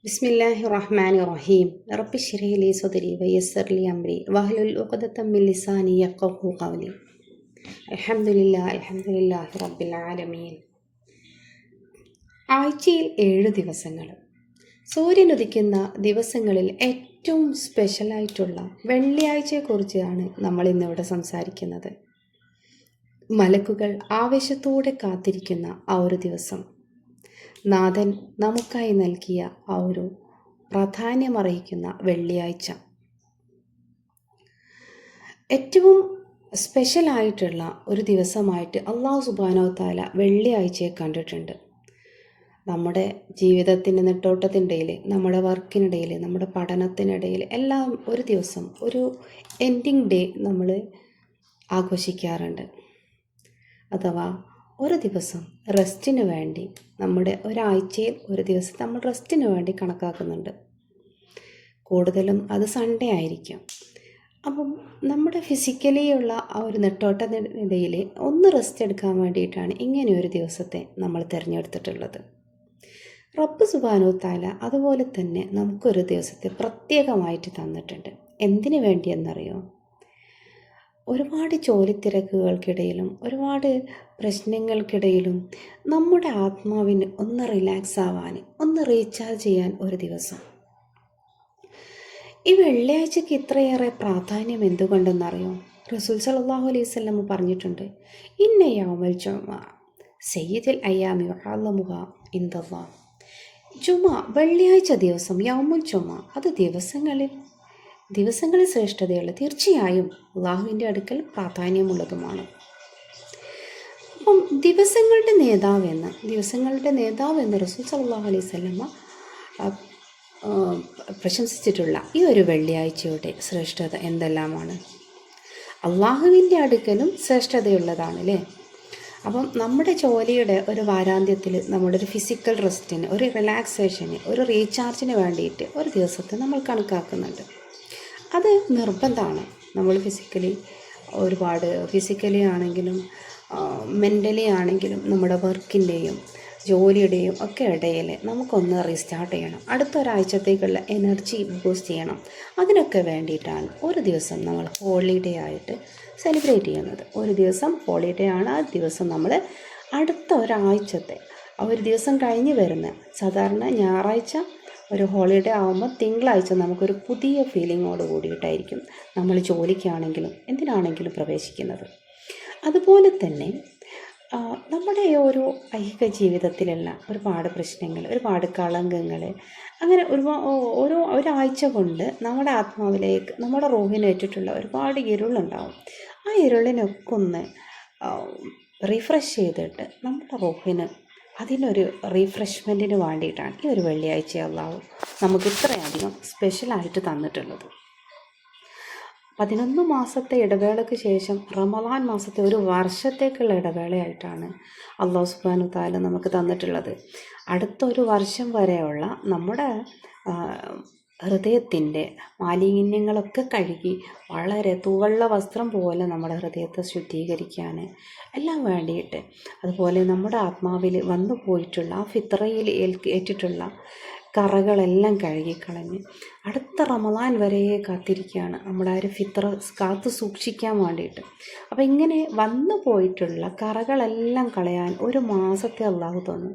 ബിസ്മില്ലാഹി റഹ്മാനി റഹീം. റബ്ബി ഇശ്റഹ് ലി സദ്രി വയസ്സിർ ലി അംരി വഹ്ലുൽ ഉഖ്ദതം മിൻ ലിസാനി യഫ്ഖഹു ഖൗലി. അൽഹംദുലില്ലാഹി റബ്ബിൽ ആലമീൻ. ആഴ്ചയിൽ 7 ദിവസങ്ങൾ. സൂര്യൻ ഉദിക്കുന്ന ദിവസങ്ങളിൽ ഏറ്റവും സ്പെഷ്യലായിട്ടുള്ള വെള്ളിയാഴ്ചയെക്കുറിച്ചാണ് നമ്മൾ ഇന്നിവിടെ സംസാരിക്കുന്നത്. മലക്കുകൾ ആവേശത്തോടെ കാത്തിരിക്കുന്ന ആ ഒരു ദിവസം, നാഥൻ നമുക്കായി നൽകിയ ആ ഒരു പ്രാധാന്യമറിയിക്കുന്ന വെള്ളിയാഴ്ച, ഏറ്റവും സ്പെഷ്യലായിട്ടുള്ള ഒരു ദിവസമായിട്ട് അള്ളാഹു സുബ്ഹാനഹു വ തആല വെള്ളിയാഴ്ചയെ കണ്ടിട്ടുണ്ട്. നമ്മുടെ ജീവിതത്തിൻ്റെ നെട്ടോട്ടത്തിനിടയിൽ, നമ്മുടെ വർക്കിനിടയിൽ, നമ്മുടെ പഠനത്തിനിടയിൽ എല്ലാം ഒരു ദിവസം, ഒരു എൻഡിങ് ഡേ നമ്മൾ ആഘോഷിക്കാറുണ്ട്. അഥവാ ഒരു ദിവസം റെസ്റ്റിന് വേണ്ടി, നമ്മുടെ ഒരാഴ്ചയിൽ ഒരു ദിവസം നമ്മൾ റെസ്റ്റിന് വേണ്ടി കണക്കാക്കുന്നുണ്ട്. കൂടുതലും അത് സൺഡേ ആയിരിക്കും. അപ്പം നമ്മുടെ ഫിസിക്കലിയുള്ള ആ ഒരു നെട്ടോട്ടത്തിനിടയിൽ ഒന്ന് റെസ്റ്റ് എടുക്കാൻ വേണ്ടിയിട്ടാണ് ഇങ്ങനെ ഒരു ദിവസത്തെ നമ്മൾ തിരഞ്ഞെടുത്തിട്ടുള്ളത്. റബ്ബ് സുബ്ഹാനഹു വ തആല അതുപോലെ തന്നെ നമുക്കൊരു ദിവസത്തെ പ്രത്യേകമായിട്ട് തന്നിട്ടുണ്ട്. എന്തിനു വേണ്ടിയെന്നറിയോ? ഒരുപാട് ജോലിത്തിരക്കുകൾക്കിടയിലും ഒരുപാട് പ്രശ്നങ്ങൾക്കിടയിലും നമ്മുടെ ആത്മാവിന് ഒന്ന് റിലാക്സ് ആവാൻ, ഒന്ന് റീചാർജ് ചെയ്യാൻ ഒരു ദിവസം. ഈ വെള്ളിയാഴ്ചയ്ക്ക് ഇത്രയേറെ പ്രാധാന്യം എന്തുകൊണ്ടെന്നറിയോ? റസൂൽ സല്ലല്ലാഹു അലൈഹി വസല്ലം പറഞ്ഞിട്ടുണ്ട്, ഇന്ന യൗമൽ ജുമുഅ സയ്യിദുൽ അയ്യാമി വഅല്ലമുഹ ഇൻദല്ലാഹ്. ജുമുഅ, വെള്ളിയാഴ്ച ദിവസം, യൗമുൽ ജുമുഅ, അത് ദിവസങ്ങളിൽ ശ്രേഷ്ഠതയുള്ള, തീർച്ചയായും അള്ളാഹുവിൻ്റെ അടുക്കൽ പ്രാധാന്യമുള്ളതുമാണ്. അപ്പം ദിവസങ്ങളുടെ നേതാവെന്ന് റസൂൽ സല്ലല്ലാഹു അലൈഹി വസല്ലമ പ്രശംസിച്ചിട്ടുള്ള ഈ ഒരു വെള്ളിയാഴ്ചയുടെ ശ്രേഷ്ഠത എന്തെല്ലാമാണ്? അള്ളാഹുവിൻ്റെ അടുക്കലും ശ്രേഷ്ഠതയുള്ളതാണ് അല്ലേ? അപ്പം നമ്മുടെ ജോലിയുടെ ഒരു വാരാന്ത്യത്തിൽ നമ്മുടെ ഒരു ഫിസിക്കൽ റെസ്റ്റിന്, ഒരു റിലാക്സേഷന്, ഒരു റീചാർജിന് വേണ്ടിയിട്ട് ഒരു ദിവസത്തെ നമ്മൾ കണക്കാക്കുന്നുണ്ട്. അത് നിർബന്ധമാണ്. നമ്മൾ ഫിസിക്കലി ആണെങ്കിലും മെൻ്റലി ആണെങ്കിലും നമ്മുടെ വർക്കിൻ്റെയും ജോലിയുടെയും ഒക്കെ ഇടയിൽ നമുക്കൊന്ന് റീസ്റ്റാർട്ട് ചെയ്യണം. അടുത്തൊരാഴ്ചത്തേക്കുള്ള എനർജി ബൂസ്റ്റ് ചെയ്യണം. അതിനൊക്കെ വേണ്ടിയിട്ടാണ് ഒരു ദിവസം നമ്മൾ ഹോളിഡേ ആയിട്ട് സെലിബ്രേറ്റ് ചെയ്യുന്നത്. ഒരു ദിവസം ഹോളിഡേ ആണ്. ആ ദിവസം നമ്മൾ അടുത്ത ഒരാഴ്ചത്തെ, ഒരു ദിവസം കഴിഞ്ഞ് വരുന്ന, സാധാരണ ഞായറാഴ്ച ഒരു ഹോളിഡേ ആകുമ്പോൾ തിങ്കളാഴ്ച നമുക്കൊരു പുതിയ ഫീലിങ്ങോട് കൂടിയിട്ടായിരിക്കും നമ്മൾ ജോലിക്കാണെങ്കിലും എന്തിനാണെങ്കിലും പ്രവേശിക്കുന്നത്. അതുപോലെ തന്നെ നമ്മുടെ ഒരു ഐഹിക ജീവിതത്തിലുള്ള ഒരുപാട് പ്രശ്നങ്ങൾ, ഒരുപാട് കളങ്കങ്ങൾ, അങ്ങനെ ഒരാഴ്ച കൊണ്ട് നമ്മുടെ ആത്മാവിലേക്ക്, നമ്മുടെ റൂഹിനേറ്റിട്ടുള്ള ഒരുപാട് ഇരുളുണ്ടാവും. ആ ഇരുളിനൊക്കെ ഒന്ന് റീഫ്രഷ് ചെയ്തിട്ട് നമ്മുടെ റൂഹിന് അതിനൊരു റീഫ്രഷ്മെൻറ്റിന് വേണ്ടിയിട്ടാണ് ഈ ഒരു വെള്ളിയാഴ്ച അള്ളാഹു നമുക്ക് ഇത്രയധികം സ്പെഷ്യലായിട്ട് തന്നിട്ടുള്ളത്. 11 മാസത്തെ ഇടവേളയ്ക്ക് ശേഷം റമളാൻ മാസത്തെ ഒരു വർഷത്തേക്കുള്ള ഇടവേളയായിട്ടാണ് അല്ലാഹു സുബ്ഹാനഹു വ തആല നമുക്ക് തന്നിട്ടുള്ളത്. അടുത്തൊരു വർഷം വരെയുള്ള നമ്മുടെ ഹൃദയത്തിൻ്റെ മാലിന്യങ്ങളൊക്കെ കഴുകി വളരെ തൂവെള്ള വസ്ത്രം പോലെ നമ്മുടെ ഹൃദയത്തെ ശുദ്ധീകരിക്കാൻ എല്ലാം വേണ്ടിയിട്ട്, അതുപോലെ നമ്മുടെ ആത്മാവിൽ വന്നു പോയിട്ടുള്ള ആ ഫിത്രയിൽ ഏറ്റിട്ടുള്ള കറകളെല്ലാം കഴുകിക്കളഞ്ഞ് അടുത്ത റമളാൻ വരെ കാത്തിരിക്കുകയാണ് നമ്മുടെ ആ ഒരു ഫിത്ര കാത്തു സൂക്ഷിക്കാൻ വേണ്ടിയിട്ട്. അപ്പോൾ ഇങ്ങനെ വന്നു പോയിട്ടുള്ള കറകളെല്ലാം കളയാൻ ഒരു മാസത്തെ അള്ളാഹു തന്നു.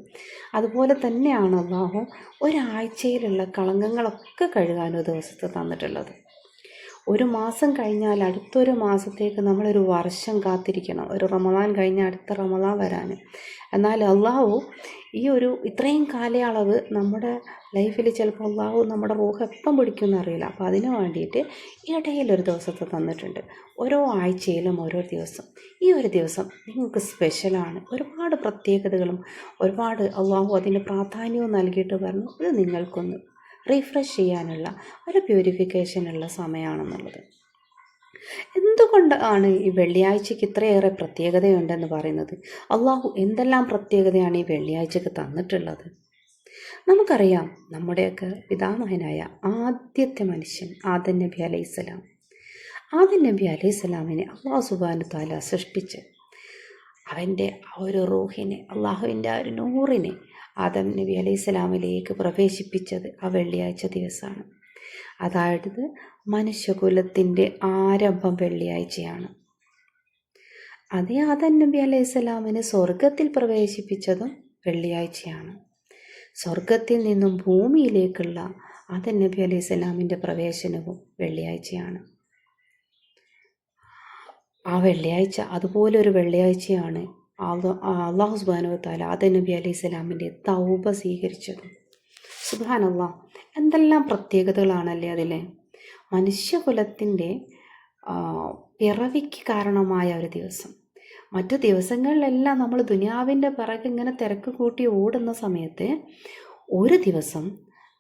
അതുപോലെ തന്നെയാണ് അള്ളാഹു ഒരാഴ്ചയിലുള്ള കളങ്കങ്ങളൊക്കെ കഴുകാൻ ഒരു ദിവസത്തെ തന്നിട്ടുള്ളത്. ഒരു മാസം കഴിഞ്ഞാൽ അടുത്തൊരു മാസത്തേക്ക് നമ്മളൊരു വർഷം കാത്തിരിക്കണം, ഒരു റമളാൻ കഴിഞ്ഞാൽ അടുത്ത റമളാൻ വരാൻ. എന്നാൽ അള്ളാഹു ഈ ഒരു ഇത്രയും കാലയളവ് നമ്മുടെ ലൈഫിൽ ചിലപ്പോൾ അള്ളാഹു നമ്മുടെ റൂഹ് എപ്പം പിടിക്കുമെന്ന് അറിയില്ല. അപ്പോൾ അതിന് വേണ്ടിയിട്ട് ഇടയിലൊരു ദിവസത്തെ തന്നിട്ടുണ്ട്. ഓരോ ആഴ്ചയിലും ഓരോ ദിവസം. ഈ ഒരു ദിവസം നിങ്ങൾക്ക് സ്പെഷ്യലാണ്. ഒരുപാട് പ്രത്യേകതകളും ഒരുപാട് അള്ളാഹു അതിന് പ്രാധാന്യവും നൽകിയിട്ട് പറഞ്ഞു, ഇത് നിങ്ങൾക്കൊന്ന് റീഫ്രഷ് ചെയ്യാനുള്ള ഒരു പ്യൂരിഫിക്കേഷനുള്ള സമയമാണെന്നുള്ളത്. എന്തുകൊണ്ടാണ് ഈ വെള്ളിയാഴ്ചയ്ക്ക് ഇത്രയേറെ പ്രത്യേകതയുണ്ടെന്ന് പറയുന്നത്? അള്ളാഹു എന്തെല്ലാം പ്രത്യേകതയാണ് ഈ വെള്ളിയാഴ്ചയ്ക്ക് തന്നിട്ടുള്ളത്? നമുക്കറിയാം, നമ്മുടെയൊക്കെ പിതാമഹനായ ആദ്യത്തെ മനുഷ്യൻ ആദം നബി അലൈഹിസ്സലാം. ആദം നബി അലൈഹിസ്സലാമിനെ അല്ലാഹു സുബ്ഹാനഹു വ തആല സൃഷ്ടിച്ച് അവൻ്റെ ആ ഒരു റൂഹിനെ, അള്ളാഹുവിൻ്റെ ആ ഒരു നൂറിനെ ആദം നബി അലൈഹി സ്വലാമിലേക്ക് പ്രവേശിപ്പിച്ചത് ആ വെള്ളിയാഴ്ച ദിവസമാണ്. അതായത് മനുഷ്യകുലത്തിൻ്റെ ആരംഭം വെള്ളിയാഴ്ചയാണ്. അതേ ആദം നബി അലൈഹി സ്വലാമിനെ സ്വർഗത്തിൽ പ്രവേശിപ്പിച്ചതും വെള്ളിയാഴ്ചയാണ്. സ്വർഗത്തിൽ നിന്നും ഭൂമിയിലേക്കുള്ള ആദം നബി അലൈഹി സ്വലാമിൻ്റെ പ്രവേശനവും വെള്ളിയാഴ്ചയാണ്. ആ വെള്ളിയാഴ്ച അതുപോലെ ഒരു വെള്ളിയാഴ്ചയാണ് അള്ളാഹു സുബ്ഹാനഹു വ തആല ആദം നബി അലൈഹി സ്വലാമിൻ്റെ തൗബ സ്വീകരിച്ചത്. സുബ്ഹാനല്ലാഹ്, എന്തെല്ലാം പ്രത്യേകതകളാണല്ലേ അതിലെ. മനുഷ്യകുലത്തിൻ്റെ പിറവിക്ക് കാരണമായ ഒരു ദിവസം. മറ്റു ദിവസങ്ങളിലെല്ലാം നമ്മൾ ദുനിയാവിൻ്റെ പിറകെ ഇങ്ങനെ തിരക്ക് കൂട്ടി ഓടുന്ന സമയത്ത് ഒരു ദിവസം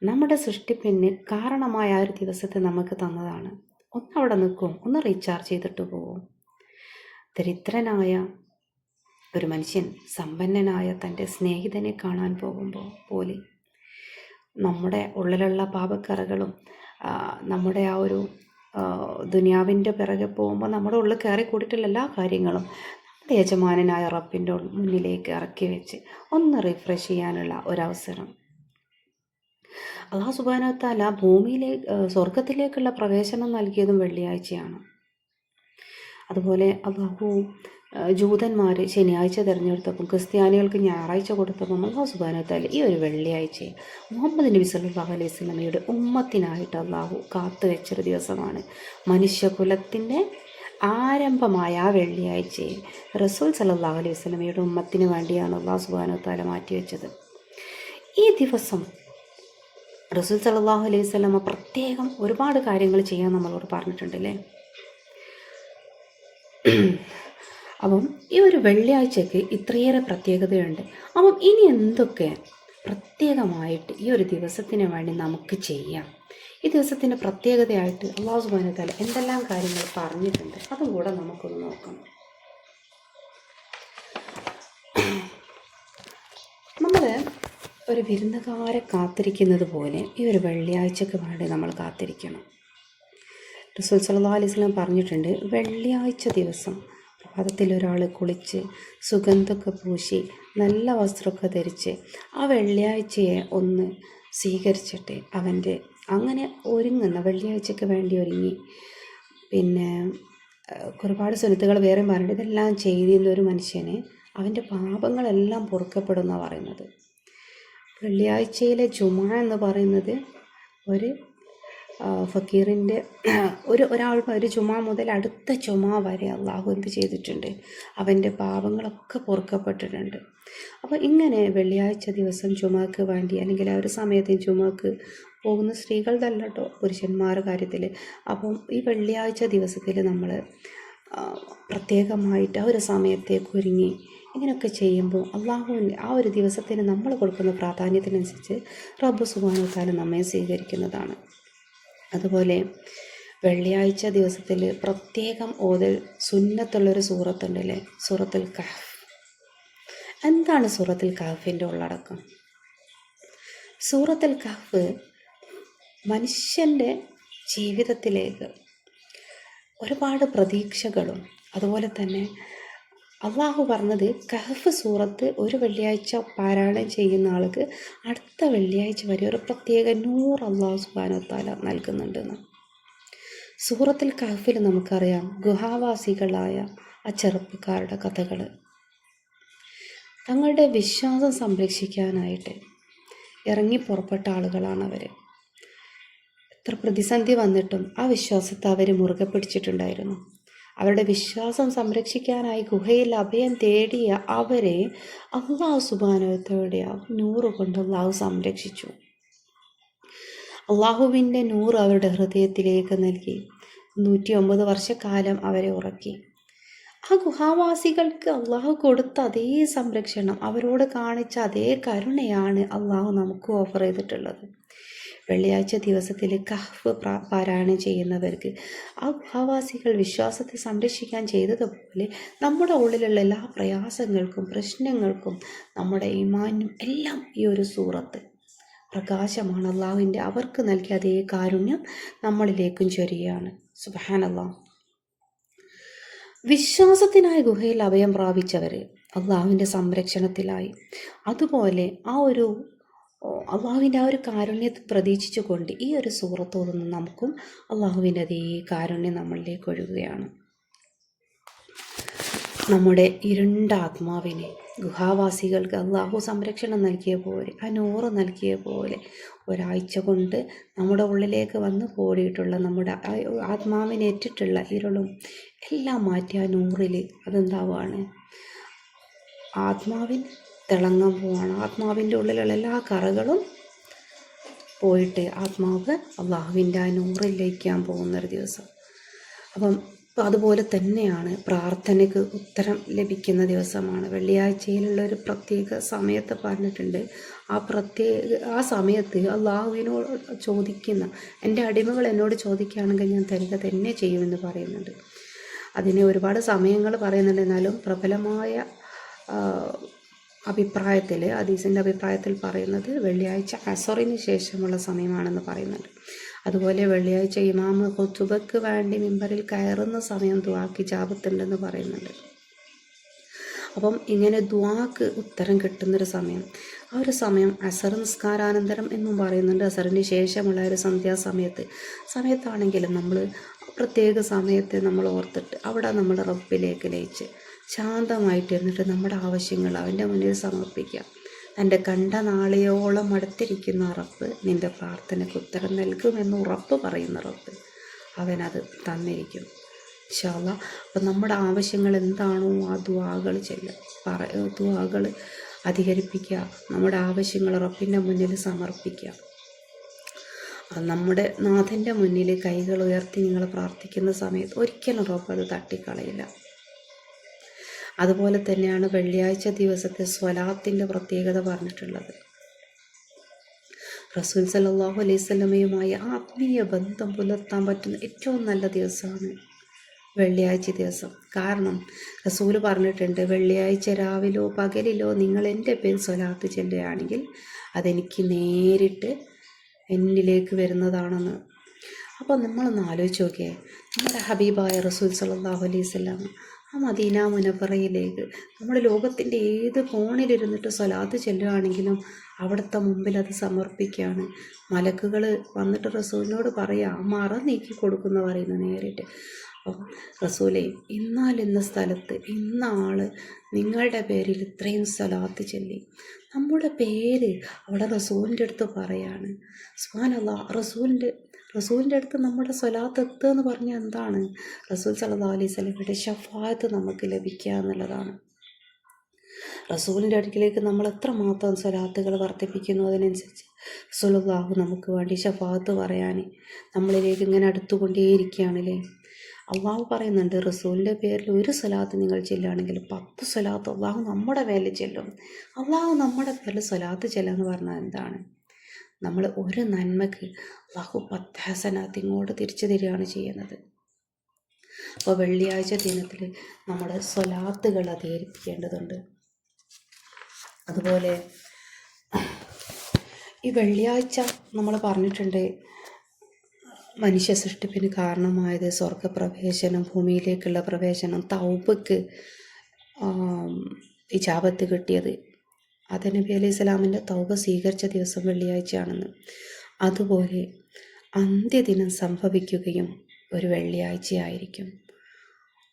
നമ്മുടെ സൃഷ്ടിപ്പിന് കാരണമായ ആ ഒരു ദിവസത്തെ നമുക്ക് തന്നതാണ്. ഒന്നവിടെ നിൽക്കും, ഒന്ന് റീചാർജ് ചെയ്തിട്ട് പോവും. ദരിദ്രനായ ഒരു മനുഷ്യൻ സമ്പന്നനായ തൻ്റെ സ്നേഹിതനെ കാണാൻ പോകുമ്പോൾ പോലെ നമ്മുടെ ഉള്ളിലുള്ള പാപക്കറകളും നമ്മുടെ ആ ഒരു ദുനിയാവിൻ്റെ പിറകെ പോകുമ്പോൾ നമ്മുടെ ഉള്ളിൽ കയറി കൂടിയിട്ടുള്ള എല്ലാ കാര്യങ്ങളും നമ്മുടെ യജമാനനായ റബ്ബിൻ്റെ മുന്നിലേക്ക് ഇറക്കി വെച്ച് ഒന്ന് റിഫ്രഷ് ചെയ്യാനുള്ള ഒരവസരം അല്ലാഹു സുബ്ഹാനഹു വ തആല സ്വർഗത്തിലേക്കുള്ള പ്രവേശനം നൽകിയതും വെള്ളിയാഴ്ചയാണ്. അതുപോലെ അല്ലാഹു ജൂതന്മാർ ശനിയാഴ്ച തിരഞ്ഞെടുത്തപ്പം ക്രിസ്ത്യാനികൾക്ക് ഞായറാഴ്ച കൊടുത്തപ്പം അല്ലാഹു സുബ്ഹാനഹു വ തആല ഈ ഒരു വെള്ളിയാഴ്ചയെ മുഹമ്മദ് നബി സല്ലല്ലാഹു അലൈഹി വസല്ലമയുടെ ഉമ്മത്തിനായിട്ട് അല്ലാഹു കാത്തു വെച്ചൊരു ദിവസമാണ്. മനുഷ്യകുലത്തിൻ്റെ ആരംഭമായ ആ വെള്ളിയാഴ്ചയെ റസൂൽ സല്ലല്ലാഹു അലൈഹി വസല്ലമയുടെ ഉമ്മത്തിന് വേണ്ടിയാണ് അല്ലാഹു സുബ്ഹാനഹു വ തആല മാറ്റിവെച്ചത്. ഈ ദിവസം റസൂൽ സല്ലല്ലാഹു അലൈഹി വസല്ലമ പ്രത്യേകം ഒരുപാട് കാര്യങ്ങൾ ചെയ്യാൻ നമ്മളോട് പറഞ്ഞിട്ടുണ്ടല്ലേ. അപ്പം ഈ ഒരു വെള്ളിയാഴ്ചയ്ക്ക് ഇത്രയേറെ പ്രത്യേകതയുണ്ട്. അപ്പം ഇനി എന്തൊക്കെ പ്രത്യേകമായിട്ട് ഈ ഒരു ദിവസത്തിന് വേണ്ടി നമുക്ക് ചെയ്യാം, ഈ ദിവസത്തിൻ്റെ പ്രത്യേകതയായിട്ട് അല്ലാഹു സുബ്ഹാനഹു വ തആല എന്തെല്ലാം കാര്യങ്ങൾ പറഞ്ഞിട്ടുണ്ട്, അതും കൂടെ നമുക്കൊന്ന് നോക്കാം. നമ്മൾ ഒരു വിരുന്നുകാരെ കാത്തിരിക്കുന്നത് പോലെ ഈ ഒരു വെള്ളിയാഴ്ചക്ക് വേണ്ടി നമ്മൾ കാത്തിരിക്കണം. റസൂൽ സല്ലല്ലാഹു അലൈഹി വസല്ലം പറഞ്ഞിട്ടുണ്ട്, വെള്ളിയാഴ്ച ദിവസം പ്രഭാതത്തിൽ ഒരാൾ കുളിച്ച് സുഗന്ധമൊക്കെ പൂശി നല്ല വസ്ത്രമൊക്കെ ധരിച്ച് ആ വെള്ളിയാഴ്ചയെ ഒന്ന് സ്വീകരിച്ചിട്ട് അവൻ്റെ അങ്ങനെ ഒരുങ്ങുന്ന വെള്ളിയാഴ്ചക്ക് വേണ്ടി ഒരുങ്ങി പിന്നെ ഒരുപാട് സുന്നത്തുകൾ വേറെയും പറഞ്ഞിട്ട് ഇതെല്ലാം ചെയ്യുന്ന ഒരു മനുഷ്യന് അവൻ്റെ പാപങ്ങളെല്ലാം പൊറുക്കപ്പെടുമെന്നാണ് പറയുന്നത്. വെള്ളിയാഴ്ചയിലെ ജുമുഅ എന്ന് പറയുന്നത് ഒരു ഫക്കീറിൻ്റെ ഒരാൾക്ക് ഒരു ജുമാ മുതൽ അടുത്ത ജുമാ വരെ അള്ളാഹു എന്ത് ചെയ്തിട്ടുണ്ട്, അവൻ്റെ പാപങ്ങളൊക്കെ പൊറുക്കപ്പെട്ടിട്ടുണ്ട്. അപ്പോൾ ഇങ്ങനെ വെള്ളിയാഴ്ച ദിവസം ജുമാക്ക് വേണ്ടി അല്ലെങ്കിൽ ആ ഒരു സമയത്ത് ജുമാക്ക് പോകുന്ന സ്ത്രീകളുടെ അല്ല കേട്ടോ, പുരുഷന്മാരുടെ കാര്യത്തിൽ. അപ്പം ഈ വെള്ളിയാഴ്ച ദിവസത്തിൽ നമ്മൾ പ്രത്യേകമായിട്ട് ആ ഒരു സമയത്തേക്ക് ഒരുങ്ങി ഇങ്ങനെയൊക്കെ ചെയ്യുമ്പോൾ അള്ളാഹുവിൻ്റെ ആ ഒരു ദിവസത്തിന് നമ്മൾ കൊടുക്കുന്ന പ്രാധാന്യത്തിനനുസരിച്ച് റബ്ബ് സുബ്ഹാനഹു വ തആല നമ്മെ സ്വീകരിക്കുന്നതാണ്. അതുപോലെ വെള്ളിയാഴ്ച ദിവസത്തിൽ പ്രത്യേകം ഓതൽ സുന്നത്തുള്ളൊരു സൂറത്തുണ്ടല്ലേ, സൂറത്തുൽ കഹ്ഫ്. എന്താണ് സൂറത്തുൽ കഹ്ഫിൻ്റെ ഉള്ളടക്കം? സൂറത്തുൽ കഹ്ഫ് മനുഷ്യൻ്റെ ജീവിതത്തിലേക്ക് ഒരുപാട് പ്രതീക്ഷകളും അതുപോലെ തന്നെ അള്ളാഹു പറഞ്ഞത് കഹ്ഫ് സൂറത്ത് ഒരു വെള്ളിയാഴ്ച പാരായണം ചെയ്യുന്ന ആൾക്ക് അടുത്ത വെള്ളിയാഴ്ച വരെ ഒരു പ്രത്യേക നൂർ അള്ളാഹു സുബ്ഹാനഹു വ തആല നൽകുന്നുണ്ടെന്ന്. സൂറത്തുൽ കഹ്ഫിൽ നമുക്കറിയാം ഗുഹാവാസികളായ ആ ചെറുപ്പക്കാരുടെ കഥകൾ. തങ്ങളുടെ വിശ്വാസം സംരക്ഷിക്കാനായിട്ട് ഇറങ്ങി പുറപ്പെട്ട ആളുകളാണവർ. എത്ര പ്രതിസന്ധി വന്നിട്ടും ആ വിശ്വാസത്തെ അവർ മുറുകെ പിടിച്ചിട്ടുണ്ടായിരുന്നു. അവരുടെ വിശ്വാസം സംരക്ഷിക്കാനായി ഗുഹയിൽ അഭയം തേടിയ അവരെ അല്ലാഹു സുബ്ഹാനഹു വ തആല നൂറ് കൊണ്ട് അല്ലാഹു സംരക്ഷിച്ചു. അള്ളാഹുവിൻ്റെ നൂറ് അവരുടെ ഹൃദയത്തിലേക്ക് നൽകി 109 വർഷക്കാലം അവരെ ഉറക്കി. ആ ഗുഹാവാസികൾക്ക് അള്ളാഹു കൊടുത്ത അതേ സംരക്ഷണം, അവരോട് കാണിച്ച അതേ കരുണയാണ് അള്ളാഹു നമുക്ക് ഓഫർ ചെയ്തിട്ടുള്ളത്. വെള്ളിയാഴ്ച ദിവസത്തിൽ കഹ്ഫ് പാരായണം ചെയ്യുന്നവർക്ക് ആ ഗുഹാവാസികൾ വിശ്വാസത്തെ സംരക്ഷിക്കാൻ ചെയ്തതുപോലെ നമ്മുടെ ഉള്ളിലുള്ള എല്ലാ പ്രയാസങ്ങൾക്കും പ്രശ്നങ്ങൾക്കും നമ്മുടെ ഈമാനും എല്ലാം ഈ ഒരു സൂറത്ത് പ്രകാശമാണ്. അള്ളാഹുവിൻ്റെ അവർക്ക് നൽകിയ അതേ കാരുണ്യം നമ്മളിലേക്കും ചൊരിയാണ്. സുബ്ഹാനല്ലാഹ്. വിശ്വാസത്തിനായി ഗുഹയിൽ അഭയം പ്രാപിച്ചവർ അള്ളാഹുവിൻ്റെ സംരക്ഷണത്തിലായി. അതുപോലെ അള്ളാഹുവിൻ്റെ ആ ഒരു കാരുണ്യത്തെ പ്രതീക്ഷിച്ചുകൊണ്ട് ഈ ഒരു സൂറത്ത് ഓതുന്ന നമുക്കും അള്ളാഹുവിൻ്റെ അതേ കാരുണ്യം നമ്മളിലേക്ക് ഒഴുകുകയാണ്. നമ്മുടെ ഇരുണ്ട ആത്മാവിനെ ഗുഹാവാസികൾക്ക് അള്ളാഹു സംരക്ഷണം നൽകിയ പോലെ, ആ നൂറ് നൽകിയ പോലെ ഒരാഴ്ച കൊണ്ട് നമ്മുടെ ഉള്ളിലേക്ക് വന്ന് കൂടിയിട്ടുള്ള നമ്മുടെ ആത്മാവിനേറ്റിട്ടുള്ള ഇരുളും എല്ലാം മാറ്റി ആ നൂറിൽ അതെന്താവുകയാണ്, ആത്മാവിന് തിളങ്ങാൻ പോവാണ്. ആത്മാവിൻ്റെ ഉള്ളിലുള്ള എല്ലാ കറകളും പോയിട്ട് ആത്മാവ് അള്ളാഹുവിൻ്റെ ആ നൂറിൽ ലയിക്കാൻ പോകുന്നൊരു ദിവസം. അപ്പം അതുപോലെ തന്നെയാണ് പ്രാർത്ഥനയ്ക്ക് ഉത്തരം ലഭിക്കുന്ന ദിവസമാണ്. വെള്ളിയാഴ്ചയിലുള്ളൊരു പ്രത്യേക സമയത്ത് പറഞ്ഞിട്ടുണ്ട്. ആ സമയത്ത് അള്ളാഹുവിനോട് ചോദിക്കുന്ന, എൻ്റെ അടിമകൾ എന്നോട് ചോദിക്കുകയാണെങ്കിൽ ഞാൻ തരിക തന്നെ ചെയ്യുമെന്ന് പറയുന്നുണ്ട്. അതിന് ഒരുപാട് സമയങ്ങൾ പറയുന്നുണ്ട്. എന്നാലും പ്രബലമായ അഭിപ്രായത്തിൽ, ഹദീസിൻ്റെ അഭിപ്രായത്തിൽ പറയുന്നത് വെള്ളിയാഴ്ച അസറിന് ശേഷമുള്ള സമയമാണെന്ന് പറയുന്നുണ്ട്. അതുപോലെ വെള്ളിയാഴ്ച ഇമാമ് ഖുതുബക്ക് വേണ്ടി മിമ്പറിൽ കയറുന്ന സമയം ദുആക്ക് ഇജാബത്തുണ്ടെന്ന് പറയുന്നുണ്ട്. അപ്പം ഇങ്ങനെ ദുആക്ക് ഉത്തരം കിട്ടുന്നൊരു സമയം, ആ ഒരു സമയം അസർ നിസ്കാരാനന്തരം എന്നും പറയുന്നുണ്ട്. അസറിന് ശേഷമുള്ള ഒരു സമയത്താണെങ്കിലും നമ്മൾ പ്രത്യേക സമയത്തെ നമ്മൾ ഓർത്തിട്ട് അവിടെ നമ്മൾ റബ്ബിലേക്ക് ലയിച്ച് ശാന്തമായിട്ടിരുന്നിട്ട് നമ്മുടെ ആവശ്യങ്ങൾ അവൻ്റെ മുന്നിൽ സമർപ്പിക്കാം. തൻ്റെ കണ്ട നാളെയോളം അടുത്തിരിക്കുന്ന റബ്ബ് നിൻ്റെ പ്രാർത്ഥനയ്ക്ക് ഉത്തരം നൽകുമെന്ന് ഉറപ്പ് പറയുന്ന റബ്ബ് അവനത് തന്നിരിക്കും ഇൻഷാ അല്ലാഹ്. അപ്പം നമ്മുടെ ആവശ്യങ്ങൾ എന്താണോ ആ ദുആകൾ ദുആകൾ അധികരിപ്പിക്കുക, നമ്മുടെ ആവശ്യങ്ങൾ റബ്ബിൻ്റെ മുന്നിൽ സമർപ്പിക്കുക. നമ്മുടെ നാഥൻ്റെ മുന്നിൽ കൈകൾ ഉയർത്തി നിങ്ങൾ പ്രാർത്ഥിക്കുന്ന സമയത്ത് ഒരിക്കലും റബ്ബ് അത് തട്ടിക്കളയില്ല. അതുപോലെ തന്നെയാണ് വെള്ളിയാഴ്ച ദിവസത്തെ സ്വലാത്തിൻ്റെ പ്രത്യേകത പറഞ്ഞിട്ടുള്ളത്. റസൂൽ സല്ലല്ലാഹു അലൈഹി വസല്ലമയുമായി ആത്മീയ ബന്ധം പുലർത്താൻ പറ്റുന്ന ഏറ്റവും നല്ല ദിവസമാണ് വെള്ളിയാഴ്ച ദിവസം. കാരണം റസൂൽ പറഞ്ഞിട്ടുണ്ട്, വെള്ളിയാഴ്ച രാവിലോ പകലിലോ നിങ്ങൾ എൻ്റെ പേര് സ്വലാത്ത് ചെല്ലുകയാണെങ്കിൽ അതെനിക്ക് നേരിട്ട് എന്നിലേക്ക് വരുന്നതാണെന്ന്. അപ്പോൾ നമ്മളൊന്ന് ആലോചിച്ച് നോക്കിയേ, നമ്മുടെ ഹബീബായ റസൂൽ സല്ലല്ലാഹു അലൈഹി വസല്ലം ആ മദീന മുനവ്വറയിലേക്ക് നമ്മൾ ലോകത്തിൻ്റെ ഏത് കോണിലിരുന്നിട്ട് സ്വലാത്ത് ചെല്ലുകയാണെങ്കിലും അവിടുത്തെ മുമ്പിൽ അത് സമർപ്പിക്കുകയാണ്. മലക്കുകൾ വന്നിട്ട് റസൂലിനോട് പറയാം, മറ നീക്കി കൊടുക്കുന്ന പറയുന്നു നേരിട്ട്. അപ്പം റസൂലേ, ഇന്ന സ്ഥലത്ത് ഇന്ന ആൾ നിങ്ങളുടെ പേരിൽ ഇത്രയും സ്വലാത്ത് ചൊല്ലി, നമ്മുടെ പേര് അവിടെ റസൂലിൻ്റെ അടുത്ത് പറയാണ്. സുബ്ഹാനല്ലാഹ്, റസൂലിൻ്റെ അടുത്ത് നമ്മുടെ സ്വലാത്ത് എത്തുക എന്ന് പറഞ്ഞാൽ എന്താണ്? റസൂൽ സല്ലല്ലാഹു അലൈഹി വസല്ലമയുടെ ശഫാഅത്ത് നമുക്ക് ലഭിക്കുക എന്നുള്ളതാണ്. റസൂലിൻ്റെ അടുക്കിലേക്ക് നമ്മൾ എത്രമാത്രം സ്വലാത്തുകൾ വർദ്ധിപ്പിക്കുന്നു അതിനനുസരിച്ച് റസൂലുള്ളാഹി നമുക്ക് വേണ്ടി ശഫാഅത്ത് പറയാൻ നമ്മളിലേക്ക് ഇങ്ങനെ അടുത്തുകൊണ്ടേയിരിക്കുകയാണല്ലേ. അള്ളാഹു പറയുന്നുണ്ട്, റസൂലിൻ്റെ പേരിൽ ഒരു സ്വലാത്ത് നിങ്ങൾ ചെല്ലുകയാണെങ്കിൽ 10 സ്വലാത്ത് അള്ളാഹു നമ്മുടെ പേരിൽ ചെല്ലും. അള്ളാഹു നമ്മുടെ പേരിൽ സ്വലാത്ത് ചെല്ലുക പറഞ്ഞാൽ എന്താണ്? നമ്മൾ ഒരു നന്മക്ക് അള്ളാഹു 10 ഹസനാത്ത് ഇങ്ങോട്ട് തിരിച്ചു തരികയാണ് ചെയ്യുന്നത്. അപ്പോൾ വെള്ളിയാഴ്ച ദിനത്തിൽ നമ്മുടെ സ്വലാത്തുകൾ അധികരിപ്പിക്കേണ്ടതുണ്ട്. അതുപോലെ ഈ വെള്ളിയാഴ്ച നമ്മൾ പറഞ്ഞിട്ടുണ്ട്, മനുഷ്യ സൃഷ്ടിപ്പിന് കാരണമായത് സ്വർഗപ്രവേശനം, ഭൂമിയിലേക്കുള്ള പ്രവേശനം, തൗബക്ക് ഇജാബത്ത് കിട്ടിയത്, നബി അലൈഹി സ്വലാമിൻ്റെ തൗബ സ്വീകരിച്ച ദിവസം വെള്ളിയാഴ്ചയാണെന്ന്. അതുപോലെ അന്ത്യദിനം സംഭവിക്കുകയും ഒരു വെള്ളിയാഴ്ചയായിരിക്കും.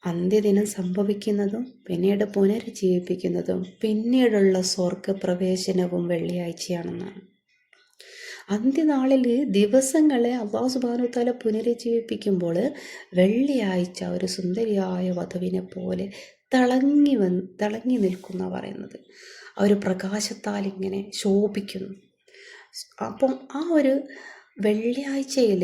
അന്ത്യദിനം സംഭവിക്കുന്നതും പിന്നീട് പുനരുജ്ജീവിപ്പിക്കുന്നതും പിന്നീടുള്ള സ്വർഗപ്രവേശനവും വെള്ളിയാഴ്ചയാണെന്നാണ്. അന്ത്യനാളിൽ ദിവസങ്ങളെ അല്ലാഹു സുബ്ഹാനഹു വ തആല പുനരുജ്ജീവിപ്പിക്കുമ്പോൾ വെള്ളിയാഴ്ച ഒരു സുന്ദരിയായ വധുവിനെ പോലെ തിളങ്ങി നിൽക്കുന്ന പറയുന്നത്, ആ ഒരു പ്രകാശത്താൽ ഇങ്ങനെ ശോഭിക്കുന്നു. അപ്പം ആ ഒരു വെള്ളിയാഴ്ചയിൽ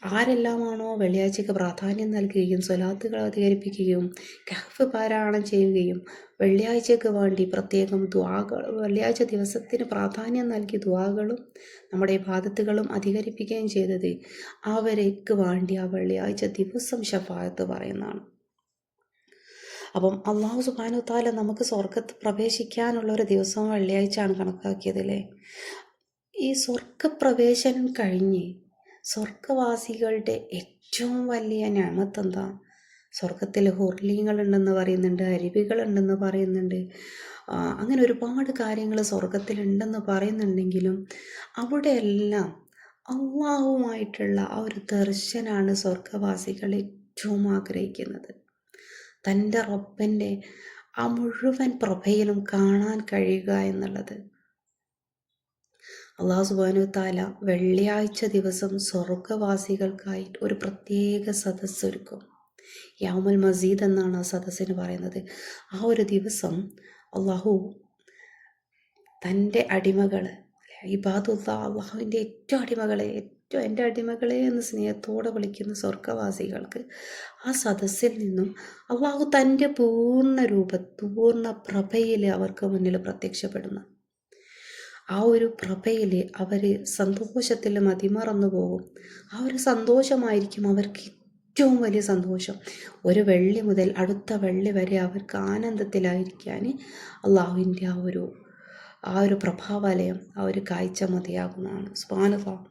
ആരെല്ലാമാണോ വെള്ളിയാഴ്ചയ്ക്ക് പ്രാധാന്യം നൽകുകയും സ്വലാത്തുകൾ അധികരിപ്പിക്കുകയും കഹ്ഫ് പാരായണം ചെയ്യുകയും വെള്ളിയാഴ്ചയ്ക്ക് വേണ്ടി പ്രത്യേകം ദുആകൾ, വെള്ളിയാഴ്ച ദിവസത്തിന് പ്രാധാന്യം നൽകി ദുആകളും നമ്മുടെ ഇബാദത്തുകളും അധികരിപ്പിക്കുകയും ചെയ്തത്, അവർക്ക് വേണ്ടി ആ വെള്ളിയാഴ്ച ദിവസം ശഫാഅത്ത് പറയുന്നതാണ്. അപ്പം അല്ലാഹു സുബ്ഹാനഹു വ തആല നമുക്ക് സ്വർഗത്ത് പ്രവേശിക്കാനുള്ള ഒരു ദിവസം വെള്ളിയാഴ്ചയാണ് കണക്കാക്കിയതല്ലേ. ഈ സ്വർഗപ്രവേശനം കഴിഞ്ഞ് സ്വർഗവാസികളുടെ ഏറ്റവും വലിയ നിഅമത്ത് എന്താ? സ്വർഗത്തിൽ ഹുർലീങ്ങളുണ്ടെന്ന് പറയുന്നുണ്ട്, അരുവികളുണ്ടെന്ന് പറയുന്നുണ്ട്. അങ്ങനെ ഒരുപാട് കാര്യങ്ങൾ സ്വർഗത്തിലുണ്ടെന്ന് പറയുന്നുണ്ടെങ്കിലും അവിടെയെല്ലാം അള്ളാഹുമായിട്ടുള്ള ആ ഒരു ദർശനാണ് സ്വർഗവാസികൾ ഏറ്റവും ആഗ്രഹിക്കുന്നത്. തൻ്റെ റബ്ബിൻ്റെ ആ മുഴുവൻ പ്രഭയിലും കാണാൻ കഴിയുക എന്നുള്ളത്. അള്ളാഹു സുബ്ഹാനഹു തആല വെള്ളിയാഴ്ച ദിവസം സ്വർഗവാസികൾക്കായി ഒരു പ്രത്യേക സദസ്സ് ഒരുക്കും. യൗമുൽ മസീദ് എന്നാണ് ആ സദസ്സിന് പറയുന്നത്. ആ ഒരു ദിവസം അള്ളാഹു തൻ്റെ അടിമകൾ, ഇബാദുള്ള അള്ളാഹുവിൻ്റെ ഏറ്റവും അടിമകളെ, ഏറ്റവും എൻ്റെ അടിമകളെ എന്ന് സ്നേഹത്തോടെ വിളിക്കുന്ന സ്വർഗവാസികൾക്ക് ആ സദസ്സിൽ നിന്നും അള്ളാഹു തൻ്റെ പൂർണ്ണ പ്രഭയിൽ അവർക്ക് മുന്നിൽ പ്രത്യക്ഷപ്പെടുന്നു. ആ ഒരു പ്രഭയിൽ അവർ സന്തോഷത്തിൽ മതിമറന്നു പോകും. ആ ഒരു സന്തോഷമായിരിക്കും അവർക്ക് ഏറ്റവും വലിയ സന്തോഷം. ഒരു വെള്ളി മുതൽ അടുത്ത വെള്ളി വരെ അവർക്ക് ആനന്ദത്തിലായിരിക്കാൻ അള്ളാഹുവിൻ്റെ ആ ഒരു പ്രഭാവലയം, ആ ഒരു കാഴ്ച മതിയാകുന്നതാണ്. സുബ്ഹാനല്ലാഹ്,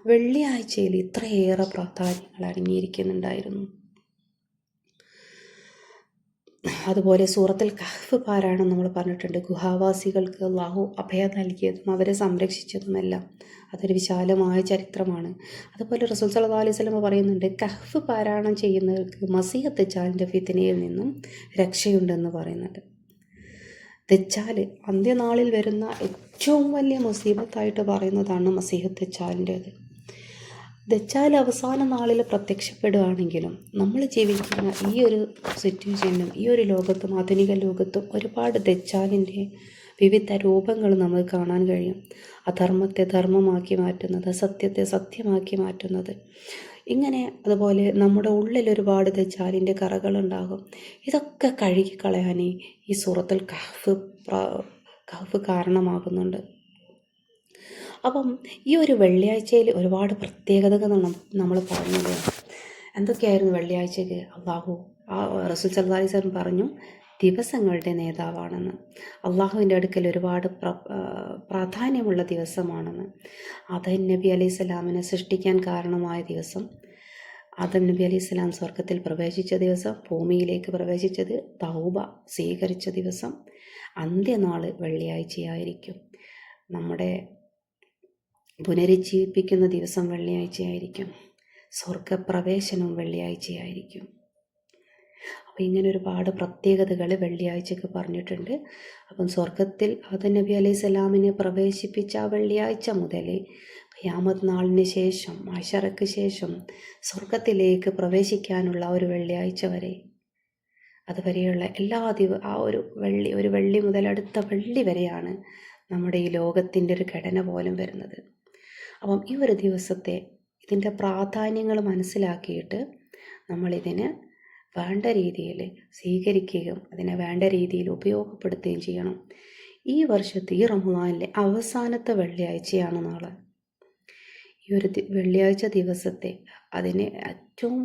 വെള്ളിയാഴ്ചയിൽ ഇത്രയേറെ പ്രാധാന്യങ്ങൾ അടങ്ങിയിരിക്കുന്നുണ്ടായിരുന്നു. അതുപോലെ സൂറത്തുൽ കഹ്ഫ് പാരായണം നമ്മൾ പറഞ്ഞിട്ടുണ്ട്. ഗുഹാവാസികൾക്ക് അള്ളാഹു അഭയം നൽകിയതും അവരെ സംരക്ഷിച്ചതുമെല്ലാം അതൊരു വിശാലമായ ചരിത്രമാണ്. അതുപോലെ റസൂൽ സല്ലല്ലാഹു അലൈഹി വസല്ലം പറയുന്നുണ്ട്, കഹ്ഫ് പാരായണം ചെയ്യുന്നവർക്ക് മസീഹ് ദജ്ജാലിൻ്റെ ഫിത്നയിൽ നിന്നും രക്ഷയുണ്ടെന്ന് പറയുന്നുണ്ട്. ദജ്ജാൽ അന്ത്യനാളിൽ വരുന്ന ഏറ്റവും വലിയ മുസീബത്തായിട്ട് പറയുന്നതാണ് മസീഹ് ദജ്ജാലിൻ്റേത്. ദജ്ജാൽ അവസാന നാളിൽ പ്രത്യക്ഷപ്പെടുകയാണെങ്കിലും നമ്മൾ ജീവിക്കുന്ന ഈ ഒരു സിറ്റുവേഷനിലും ഈ ഒരു ലോകത്തും ആധുനിക ലോകത്തും ഒരുപാട് ദജ്ജാലിൻ്റെ വിവിധ രൂപങ്ങൾ നമുക്ക് കാണാൻ കഴിയും. അധർമ്മത്തെ ധർമ്മമാക്കി മാറ്റുന്നത്, അസത്യത്തെ സത്യമാക്കി മാറ്റുന്നത്, ഇങ്ങനെ. അതുപോലെ നമ്മുടെ ഉള്ളിൽ ഒരുപാട് ദജ്ജാലിൻ്റെ കറകളുണ്ടാകും. ഇതൊക്കെ കഴുകിക്കളയാൻ ഈ സൂറത്തുൽ കഹ്ഫ് കാരണമാകുന്നുണ്ട്. അപ്പം ഈ ഒരു വെള്ളിയാഴ്ചയിൽ ഒരുപാട് പ്രത്യേകതകൾ നമ്മൾ പറഞ്ഞത് എന്തൊക്കെയായിരുന്നു? വെള്ളിയാഴ്ചയ്ക്ക് അള്ളാഹു റസൂൽ സല്ലല്ലാഹു അലൈഹി വസല്ലം പറഞ്ഞു, ദിവസങ്ങളുടെ നേതാവാണെന്ന്. അള്ളാഹുവിൻ്റെ അടുക്കൽ ഒരുപാട് പ്രാധാന്യമുള്ള ദിവസമാണെന്ന്. ആദം നബി അലൈഹി സ്വലാമിനെ സൃഷ്ടിക്കാൻ കാരണമായ ദിവസം, ആദം നബി അലൈഹി സ്വലാം സ്വർഗത്തിൽ പ്രവേശിച്ച ദിവസം, ഭൂമിയിലേക്ക് പ്രവേശിച്ചത്, തൗബ സ്വീകരിച്ച ദിവസം, അന്ത്യനാൾ വെള്ളിയാഴ്ചയായിരിക്കും. നമ്മുടെ പുനരുജ്ജീവിപ്പിക്കുന്ന ദിവസം വെള്ളിയാഴ്ചയായിരിക്കും. സ്വർഗപ്രവേശനവും വെള്ളിയാഴ്ചയായിരിക്കും. അപ്പോൾ ഇങ്ങനെ ഒരുപാട് പ്രത്യേകതകൾ വെള്ളിയാഴ്ചക്ക് പറഞ്ഞിട്ടുണ്ട്. അപ്പം സ്വർഗത്തിൽ ആദം നബി അലൈഹി സ്വലാമിനെ പ്രവേശിപ്പിച്ച ആ വെള്ളിയാഴ്ച മുതൽ ഖിയാമത്ത് നാളിന് ശേഷം, മഹ്ശറക്ക് ശേഷം സ്വർഗത്തിലേക്ക് പ്രവേശിക്കാനുള്ള ഒരു വെള്ളിയാഴ്ച വരെ, അതുവരെയുള്ള എല്ലാ ആ ഒരു വെള്ളി മുതൽ അടുത്ത വെള്ളി വരെയാണ് നമ്മുടെ ഈ ലോകത്തിൻ്റെ ഒരു ഘടന പോലും വരുന്നത്. അപ്പം ഈ ഒരു ദിവസത്തെ ഇതിൻ്റെ പ്രാധാന്യങ്ങൾ മനസ്സിലാക്കിയിട്ട് നമ്മളിതിനെ വേണ്ട രീതിയിൽ സ്വീകരിക്കുകയും അതിനെ വേണ്ട രീതിയിൽ ഉപയോഗപ്പെടുത്തുകയും ചെയ്യണം. ഈ വർഷത്തെ ഈ റമദാനിലെ അവസാനത്തെ വെള്ളിയാഴ്ചയാണ് നാളെ. ഈ ഒരു വെള്ളിയാഴ്ച ദിവസത്തെ അതിന് ഏറ്റവും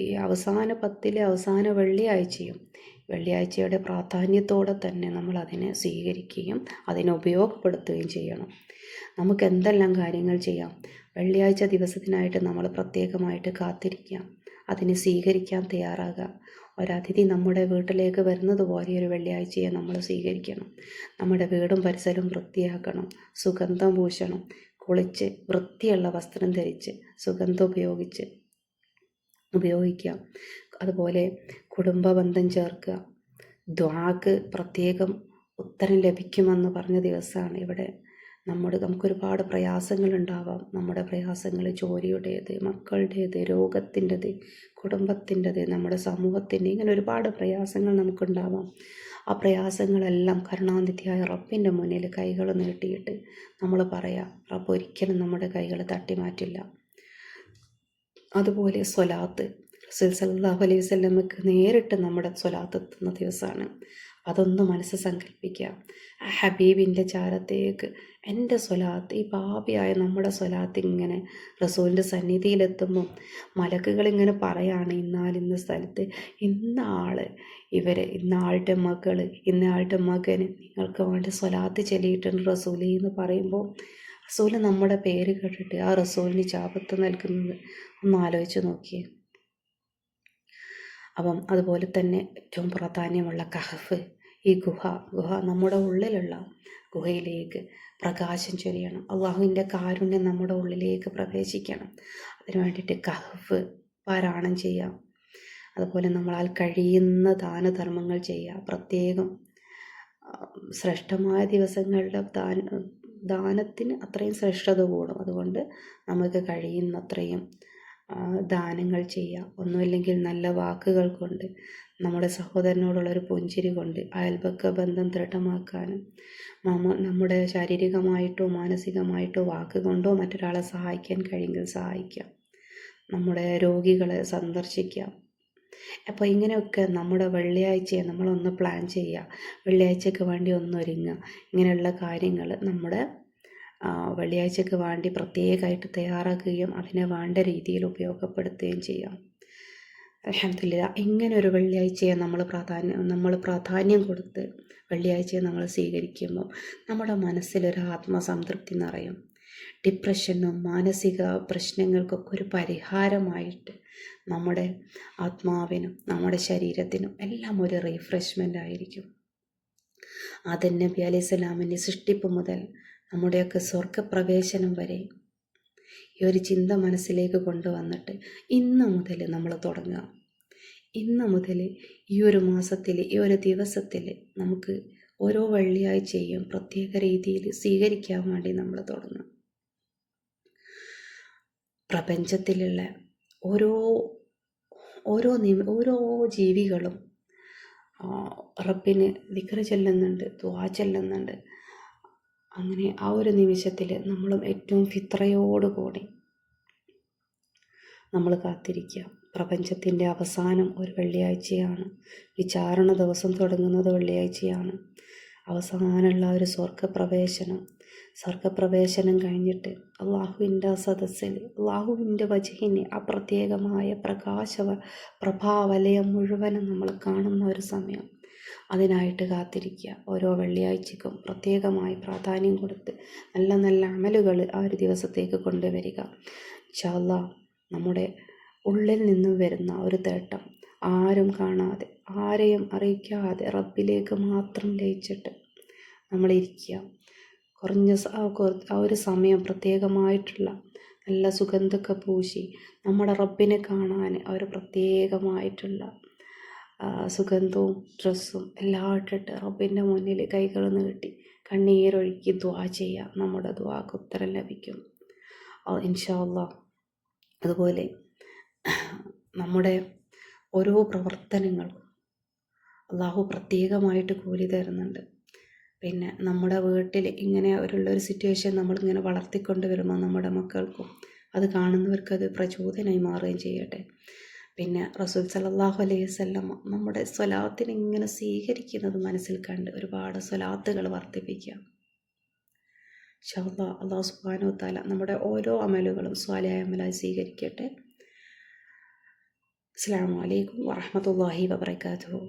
ഈ അവസാന പത്തിലെ അവസാന വെള്ളിയാഴ്ചയുടെ പ്രാധാന്യത്തോടെ തന്നെ നമ്മൾ അതിനെ സ്വീകരിക്കുകയും അതിനെ ഉപയോഗപ്പെടുത്തുകയും ചെയ്യണം. നമുക്ക് എന്തെല്ലാം കാര്യങ്ങൾ ചെയ്യാം? വെള്ളിയാഴ്ച ദിവസത്തിനായിട്ട് നമ്മൾ പ്രത്യേകമായിട്ട് കാത്തിരിക്കാം, അതിനെ സ്വീകരിക്കാൻ തയ്യാറാകുക. ഒരതിഥി നമ്മുടെ വീട്ടിലേക്ക് വരുന്നത് പോലെ ഒരു വെള്ളിയാഴ്ചയെ നമ്മൾ സ്വീകരിക്കണം. നമ്മുടെ വീടും പരിസരവും വൃത്തിയാക്കണം, സുഗന്ധം പൂശണം, കുളിച്ച് വൃത്തിയുള്ള വസ്ത്രം ധരിച്ച് സുഗന്ധം ഉപയോഗിക്കുക. അതുപോലെ കുടുംബ ബന്ധം ചേർക്കുക. ദുആക്ക് പ്രത്യേകം ഉത്തരം ലഭിക്കുമെന്ന് പറഞ്ഞ ദിവസമാണ് ഇവിടെ. നമുക്കൊരുപാട് പ്രയാസങ്ങളുണ്ടാവാം. നമ്മുടെ പ്രയാസങ്ങൾ ജോലിയുടേത്, മക്കളുടേത്, രോഗത്തിൻ്റെത്, കുടുംബത്തിൻ്റെത്, നമ്മുടെ സമൂഹത്തിൻ്റെ, ഇങ്ങനെ ഒരുപാട് പ്രയാസങ്ങൾ നമുക്കുണ്ടാവാം. ആ പ്രയാസങ്ങളെല്ലാം കരുണാനിധിയായ റബ്ബിൻ്റെ മുന്നിൽ കൈകൾ നീട്ടിയിട്ട് നമ്മൾ പറയാം, റബ്ബ് ഒരിക്കലും നമ്മുടെ കൈകൾ തട്ടിമാറ്റില്ല. അതുപോലെ സ്വലാത്ത്, റസൂൽ സല്ലല്ലാഹു അലൈഹി വസല്ലമക്ക് നേരിട്ട് നമ്മുടെ സ്വലാത്ത് എത്തുന്ന ദിവസമാണ്. അതൊന്ന് മനസ്സ് സങ്കല്പിക്കുക. ആ ഹബീബിൻ്റെ ചാരത്തേക്ക് എൻ്റെ സ്വലാത്ത്, ഈ പാപിയായ നമ്മുടെ സ്വലാത്ത് ഇങ്ങനെ റസൂലിൻ്റെ സന്നിധിയിലെത്തുമ്പം മലക്കുകളിങ്ങനെ പറയാണ്, ഇന്ന സ്ഥലത്ത് ഇന്ന ആൾ, ഇന്ന ആളുടെ മകൾ, ഇന്ന ആളുടെ മകന് നിങ്ങൾക്ക് വേണ്ടി സ്വലാത്ത് ചൊല്ലിയിട്ടുണ്ട് റസൂലി എന്ന് പറയുമ്പോൾ റസൂൽ നമ്മുടെ പേര് കേട്ടിട്ട് ആ റസൂലിന് ചാപത്ത് നൽകുന്നത് ഒന്ന് ആലോചിച്ച് നോക്കിയേ. അപ്പം അതുപോലെ തന്നെ ഏറ്റവും പ്രാധാന്യമുള്ള കഹഫ്, ഈ ഗുഹ നമ്മുടെ ഉള്ളിലുള്ള ഗുഹയിലേക്ക് പ്രകാശം ചൊരിയണം. അള്ളാഹുവിൻ്റെ കാരുണ്യം നമ്മുടെ ഉള്ളിലേക്ക് പ്രവേശിക്കണം. അതിനു വേണ്ടിയിട്ട് കഹഫ് പാരായണം ചെയ്യാം. അതുപോലെ നമ്മളാൽ കഴിയുന്ന ദാനധർമ്മങ്ങൾ ചെയ്യുക. പ്രത്യേകം ശ്രേഷ്ഠമായ ദിവസങ്ങളുടെ ദാനത്തിന് അത്രയും ശ്രേഷ്ഠത കൂടും. അതുകൊണ്ട് നമുക്ക് കഴിയുന്നത്രയും ദാനങ്ങൾ ചെയ്യുക. ഒന്നുമില്ലെങ്കിൽ നല്ല വാക്കുകൾ കൊണ്ട്, നമ്മുടെ സഹോദരനോടുള്ളൊരു പുഞ്ചിരി കൊണ്ട് അയൽപക്ക ബന്ധം ദൃഢമാക്കാനും, നമ്മുടെ ശാരീരികമായിട്ടോ മാനസികമായിട്ടോ വാക്കുകൊണ്ടോ മറ്റൊരാളെ സഹായിക്കാൻ കഴിയുമെങ്കിൽ സഹായിക്കാം. നമ്മുടെ രോഗികളെ സന്ദർശിക്കാം. അപ്പോൾ ഇങ്ങനെയൊക്കെ നമ്മുടെ വെള്ളിയാഴ്ചയെ നമ്മളൊന്ന് പ്ലാൻ ചെയ്യുക. വെള്ളിയാഴ്ചയ്ക്ക് വേണ്ടി ഒന്നൊരുങ്ങുക. ഇങ്ങനെയുള്ള കാര്യങ്ങൾ നമ്മുടെ വെള്ളിയാഴ്ചയ്ക്ക് വേണ്ടി പ്രത്യേകമായിട്ട് തയ്യാറാക്കുകയും അതിനെ വേണ്ട രീതിയിൽ ഉപയോഗപ്പെടുത്തുകയും ചെയ്യാം. അൽഹംദുലില്ലാഹ്, ഇങ്ങനെ ഒരു വെള്ളിയാഴ്ചയെ നമ്മൾ പ്രാധാന്യം കൊടുത്ത് വെള്ളിയാഴ്ചയെ നമ്മൾ സ്വീകരിക്കുമ്പോൾ നമ്മുടെ മനസ്സിലൊരു ആത്മസംതൃപ്തി നിറയും. ഡിപ്രഷനും മാനസിക പ്രശ്നങ്ങൾക്കൊക്കെ ഒരു പരിഹാരമായിട്ട് നമ്മുടെ ആത്മാവിനും നമ്മുടെ ശരീരത്തിനും എല്ലാം ഒരു റീഫ്രഷ്മെൻ്റ് ആയിരിക്കും. ആദം നബി അലൈഹിസ്സലാമിൻ്റെ സൃഷ്ടിപ്പ് മുതൽ നമ്മുടെയൊക്കെ സ്വർഗപ്രവേശനം വരെ ഈ ഒരു ചിന്ത മനസ്സിലേക്ക് കൊണ്ടുവന്നിട്ട് ഇന്ന് മുതൽ നമ്മൾ തുടങ്ങുക. ഇന്ന് മുതൽ ഈ ഒരു മാസത്തിൽ, ഈ ഒരു ദിവസത്തിൽ നമുക്ക് ഓരോ വെള്ളിയാഴ്ചയും പ്രത്യേക രീതിയിൽ സ്വീകരിക്കാൻ വേണ്ടി നമ്മൾ തുടങ്ങും. പ്രപഞ്ചത്തിലുള്ള ഓരോ ജീവികളും റബ്ബിന് ദിക്ർ ചെല്ലുന്നുണ്ട്, ദുആ ചെല്ലുന്നുണ്ട്. അങ്ങനെ ആ ഒരു നിമിഷത്തിൽ നമ്മളും ഏറ്റവും ഫിത്രയോടുകൂടി നമ്മൾ കാത്തിരിക്കുക. പ്രപഞ്ചത്തിൻ്റെ അവസാനം ഒരു വെള്ളിയാഴ്ചയാണ്. വിചാരണ ദിവസം തുടങ്ങുന്നത് വെള്ളിയാഴ്ചയാണ്. അവസാനമുള്ള ഒരു സ്വർഗപ്രവേശനം കഴിഞ്ഞിട്ട് അള്ളാഹുവിൻ്റെ സദസ്സിൽ അള്ളാഹുവിൻ്റെ വജഹിനെ ആ പ്രത്യേകമായ പ്രഭാവലയം മുഴുവനും നമ്മൾ കാണുന്ന ഒരു സമയം. അതിനായിട്ട് കാത്തിരിക്കുക. ഓരോ വെള്ളിയാഴ്ചക്കും പ്രത്യേകമായി പ്രാധാന്യം കൊടുത്ത് നല്ല നല്ല അമലുകൾ ആ ഒരു ദിവസത്തേക്ക് കൊണ്ടുവരിക. ഇൻഷാ അല്ലാഹ്, നമ്മുടെ ഉള്ളിൽ നിന്നും വരുന്ന ഒരു തേട്ടം ആരും കാണാതെ, ആരെയും അറിയിക്കാതെ റബ്ബിലേക്ക് മാത്രം ലയിച്ചിട്ട് നമ്മളിരിക്കുക. ആ ഒരു സമയം പ്രത്യേകമായിട്ടുള്ള നല്ല സുഗന്ധമൊക്കെ പൂശി നമ്മുടെ റബ്ബിനെ കാണാൻ ആ ഒരു പ്രത്യേകമായിട്ടുള്ള സുഗന്ധവും ഡ്രസ്സും എല്ലാം ഇട്ടിട്ട് റബ്ബിൻ്റെ മുന്നിൽ കൈകൾ നീട്ടി കണ്ണീരൊഴുക്കി ദുആ ചെയ്യുക. നമ്മുടെ ദുആക്ക് ഉത്തരം ലഭിക്കും ഇൻഷാ അല്ലാഹ്. അതുപോലെ നമ്മുടെ ഓരോ പ്രവർത്തനങ്ങൾക്കും അള്ളാഹു പ്രത്യേകമായിട്ട് കൂലി തരുന്നുണ്ട്. പിന്നെ നമ്മുടെ വീട്ടിൽ ഇങ്ങനെ ഒരു സിറ്റുവേഷൻ നമ്മളിങ്ങനെ വളർത്തിക്കൊണ്ട് വരുമ്പോൾ നമ്മുടെ മക്കൾക്കും അത് കാണുന്നവർക്ക് അത് പ്രചോദനമായി മാറുകയും ചെയ്യട്ടെ. പിന്നെ റസൂൽ സല്ലല്ലാഹു അലൈഹി വസല്ലം നമ്മുടെ സ്വലാത്തിനെ ഇങ്ങനെ സ്വീകരിക്കുന്നത് മനസ്സിൽ കണ്ട് ഒരുപാട് സ്വലാത്തുകൾ വർദ്ധിപ്പിക്കുക. ഇൻഷാ അല്ലാഹ്, അല്ലാഹു സുബ്ഹാനഹു വ തആല നമ്മുടെ ഓരോ അമലുകളും സ്വാലിഹായ അമലായി സ്വീകരിക്കട്ടെ. അസ്സലാമു അലൈക്കും വറഹ്മത്തുള്ളാഹി വബറകാതുഹു.